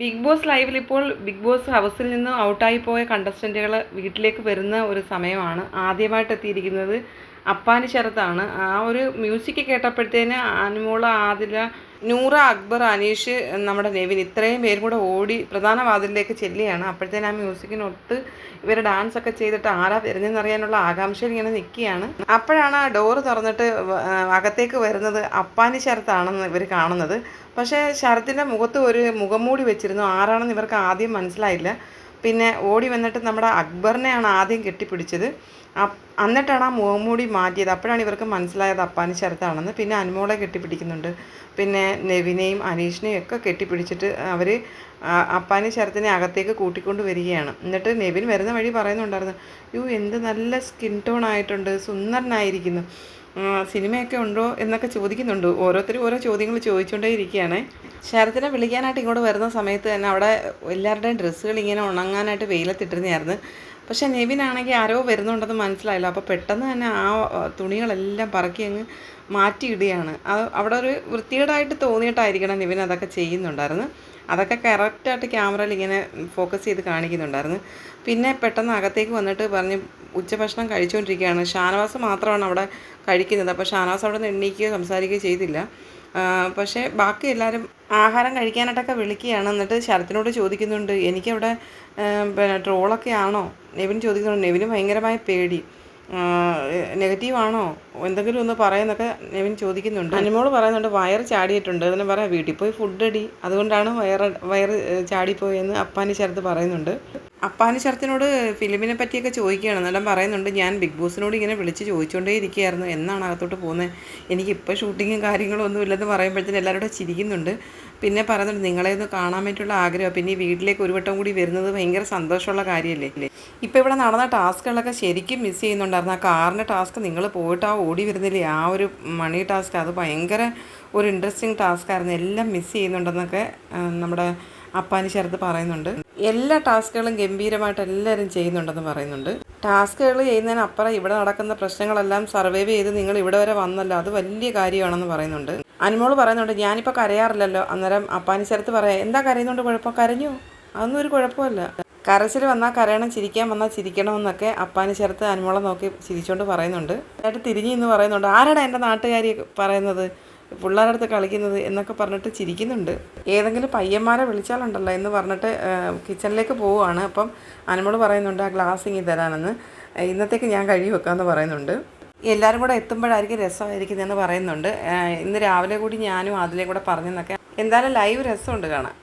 Big boss ലൈവിൽ ഇപ്പോൾ big boss ഹൗസിൽ നിന്ന് ഔട്ടായി പോയ കണ്ടസ്റ്റൻറ്റുകൾ വീട്ടിലേക്ക് വരുന്ന ഒരു സമയമാണ്. ആദ്യമായിട്ട് എത്തിയിരിക്കുന്നത് അപ്പാനി ശരത്താണ്. ആ ഒരു മ്യൂസിക് കേട്ടപ്പോഴത്തേന് അനുമോള്, ആദില, നൂറ, അക്ബർ, അനീഷ്, നമ്മുടെ നെവിൻ ഇത്രയും പേരും കൂടെ ഓടി പ്രധാന വാതിലിലേക്ക് ചെല്ലുകയാണ്. അപ്പോഴത്തേന് ആ മ്യൂസിക്കിനൊത്ത് ഇവർ ഡാൻസ് ഒക്കെ ചെയ്തിട്ട് ആരാ വരുന്നതെന്ന് അറിയാനുള്ള ആകാംക്ഷയിൽ ഇങ്ങനെ നിൽക്കുകയാണ്. അപ്പോഴാണ് ആ ഡോറ് തുറന്നിട്ട് അകത്തേക്ക് വരുന്നത് അപ്പാനി ശരത്താണെന്ന് ഇവർ കാണുന്നത്. പക്ഷേ ശരത്തിൻ്റെ മുഖത്ത് ഒരു മുഖംമൂടി വെച്ചിരുന്നു. ആരാണെന്ന് ഇവർക്ക് ആദ്യം മനസ്സിലായില്ല. പിന്നെ ഓടി വന്നിട്ട് നമ്മുടെ അക്ബറിനെയാണ് ആദ്യം കെട്ടിപ്പിടിച്ചത്. എന്നിട്ടാണ് ആ മുഖംമൂടി മാറ്റിയത്. അപ്പോഴാണ് ഇവർക്ക് മനസ്സിലായത് അപ്പാനി ശരത്താണെന്ന്. പിന്നെ അനുമോളെ കെട്ടിപ്പിടിക്കുന്നുണ്ട്. പിന്നെ നെവിനെയും അനീഷിനെയും ഒക്കെ കെട്ടിപ്പിടിച്ചിട്ട് അവർ അപ്പാനി ശരത്തിനെ അകത്തേക്ക് കൂട്ടിക്കൊണ്ട് വരികയാണ്. എന്നിട്ട് നെവിൻ വരുന്ന വഴി പറയുന്നുണ്ടായിരുന്നു, എന്ത് നല്ല സ്കിൻ ടോൺ ആയിട്ടുണ്ട്, സുന്ദരനായിരിക്കുന്നു, സിനിമയൊക്കെ ഉണ്ടോ എന്നൊക്കെ ചോദിക്കുന്നുണ്ട്. ഓരോരുത്തരും ഓരോ ചോദ്യങ്ങൾ ചോദിച്ചുകൊണ്ടേ ഇരിക്കുകയാണ്. ശരത്തിനെ വിളിക്കാനായിട്ട് ഇങ്ങോട്ട് വരുന്ന സമയത്ത് തന്നെ അവിടെ എല്ലാവരുടെയും ഡ്രസ്സുകൾ ഇങ്ങനെ ഉണങ്ങാനായിട്ട് വെയിലത്തിട്ടിരുന്നായിരുന്നു. പക്ഷേ നെവിനാണെങ്കിൽ ആരോ വരുന്നുണ്ടെന്ന് മനസ്സിലായില്ല. അപ്പോൾ പെട്ടെന്ന് തന്നെ ആ തുണികളെല്ലാം പറക്കി അങ്ങ് മാറ്റിയിടുകയാണ്. അത് അവിടെ ഒരു വൃത്തികേടായിട്ട് തോന്നിയിട്ടായിരിക്കണം നെവിൻ അതൊക്കെ ചെയ്യുന്നുണ്ടായിരുന്നു. അതൊക്കെ കറക്റ്റായിട്ട് ക്യാമറയിൽ ഇങ്ങനെ ഫോക്കസ് ചെയ്ത് കാണിക്കുന്നുണ്ടായിരുന്നു. പിന്നെ പെട്ടെന്ന് അകത്തേക്ക് വന്നിട്ട് പറഞ്ഞ് ഉച്ചഭക്ഷണം കഴിച്ചുകൊണ്ടിരിക്കുകയാണ്. ഷാനവാസ് മാത്രമാണ് അവിടെ കഴിക്കുന്നത്. അപ്പോൾ ഷാനവാസ് അവിടെ നിന്ന് എണ്ണീക്കുകയോ സംസാരിക്കുകയോ ചെയ്തില്ല. പക്ഷേ ബാക്കി എല്ലാവരും ആഹാരം കഴിക്കാനായിട്ടൊക്കെ വിളിക്കുകയാണ്. എന്നിട്ട് ശരത്തിനോട് ചോദിക്കുന്നുണ്ട്, എനിക്കവിടെ പിന്നെ ട്രോളൊക്കെ ആണോ നെവിൻ ചോദിക്കുന്നുണ്ട്. നെവിന് ഭയങ്കരമായ പേടി, നെഗറ്റീവാണോ, എന്തെങ്കിലും ഒന്ന് പറയുന്നൊക്കെ നെവിൻ ചോദിക്കുന്നുണ്ട്. അനുമോള് പറയുന്നുണ്ട് വയറ് ചാടിയിട്ടുണ്ട്, അതിന് പറയാം വീട്ടിൽ പോയി ഫുഡ് അടി, അതുകൊണ്ടാണ് വയറ് ചാടിപ്പോയെന്ന് അപ്പാനി ശരത്ത് പറയുന്നുണ്ട്. അപ്പാനി ശരത്തിനോട് ഫിലിമിനെ പറ്റിയൊക്കെ ചോദിക്കുകയാണ്. എന്നിട്ട് പറയുന്നുണ്ട്, ഞാൻ ബിഗ് ബോസിനോട് ഇങ്ങനെ വിളിച്ച് ചോദിച്ചുകൊണ്ടേ ഇരിക്കുകയായിരുന്നു, എന്നാണ് അകത്തോട്ട് പോകുന്നത്, എനിക്കിപ്പോൾ ഷൂട്ടിങ്ങും കാര്യങ്ങളും ഒന്നും ഇല്ലെന്ന് പറയുമ്പോഴത്തേനും എല്ലാവരും കൂടെ ചിരിക്കുന്നുണ്ട്. പിന്നെ പറയുന്നുണ്ട്, നിങ്ങളെ ഒന്ന് കാണാൻ വേണ്ടിയിട്ടുള്ള ആഗ്രഹം, പിന്നെ ഈ വീട്ടിലേക്ക് ഒരു വട്ടം കൂടി വരുന്നത് ഭയങ്കര സന്തോഷമുള്ള കാര്യമല്ലേ. ഇപ്പോൾ ഇവിടെ നടന്ന ടാസ്കുകളൊക്കെ ശരിക്കും മിസ് ചെയ്യുന്നുണ്ടായിരുന്നു. ആ കാറിൻ്റെ ടാസ്ക് നിങ്ങൾ പോയിട്ട് ആ ഓടി വരുന്നില്ലേ, ആ ഒരു മണി ടാസ്ക്, അത് ഭയങ്കര ഒരു ഇൻട്രസ്റ്റിംഗ് ടാസ്ക് ആയിരുന്നു. എല്ലാം മിസ് ചെയ്യുന്നുണ്ടെന്നൊക്കെ നമ്മുടെ അപ്പാനി ശരത്ത് പറയുന്നുണ്ട്. എല്ലാ ടാസ്കുകളും ഗംഭീരമായിട്ട് എല്ലാവരും ചെയ്യുന്നുണ്ടെന്ന് പറയുന്നുണ്ട്. ടാസ്കുകൾ ചെയ്യുന്നതിനപ്പുറം ഇവിടെ നടക്കുന്ന പ്രശ്നങ്ങളെല്ലാം സർവൈവ് ചെയ്ത് നിങ്ങൾ ഇവിടെ വരെ വന്നല്ലോ, അത് വലിയ കാര്യമാണെന്ന് പറയുന്നുണ്ട്. അനുമോള് പറയുന്നുണ്ട്, ഞാനിപ്പോൾ കരയാറില്ലല്ലോ. അന്നേരം അപ്പാനി ശരത്ത് പറയാം, എന്താ കരയുന്നുണ്ട്, കുഴപ്പം, കരഞ്ഞു, അതൊന്നും ഒരു കുഴപ്പമില്ല, കരച്ചിൽ വന്നാൽ കരയണം, ചിരിക്കാൻ വന്നാൽ ചിരിക്കണമെന്നൊക്കെ അപ്പാനി ശരത്ത് അനുമോളെ നോക്കി ചിരിച്ചുകൊണ്ട് പറയുന്നുണ്ട്. എന്നിട്ട് തിരിഞ്ഞ് ഇന്ന് പറയുന്നുണ്ട്, ആരാടാ എൻ്റെ നാട്ടുകാരി പറയുന്നത്, പിള്ളേരുടെ അടുത്ത് കളിക്കുന്നത് എന്നൊക്കെ പറഞ്ഞിട്ട് ചിരിക്കുന്നുണ്ട്. ഏതെങ്കിലും പയ്യന്മാരെ വിളിച്ചാലുണ്ടല്ലോ എന്ന് പറഞ്ഞിട്ട് കിച്ചണിലേക്ക് പോവുകയാണ്. അപ്പം അനുമോള് പറയുന്നുണ്ട്, ആ ഗ്ലാസ് ഇങ്ങി തരാനെന്ന്, ഇന്നത്തേക്ക് ഞാൻ കഴുകി വെക്കാമെന്ന് പറയുന്നുണ്ട്. എല്ലാവരും കൂടെ എത്തുമ്പോഴായിരിക്കും രസമായിരിക്കുന്നതെന്ന് പറയുന്നുണ്ട്. ഇന്ന് രാവിലെ കൂടി ഞാനും അതിലേയും കൂടെ പറഞ്ഞെന്നൊക്കെ. എന്തായാലും ലൈവ് രസമുണ്ട് കാണാൻ.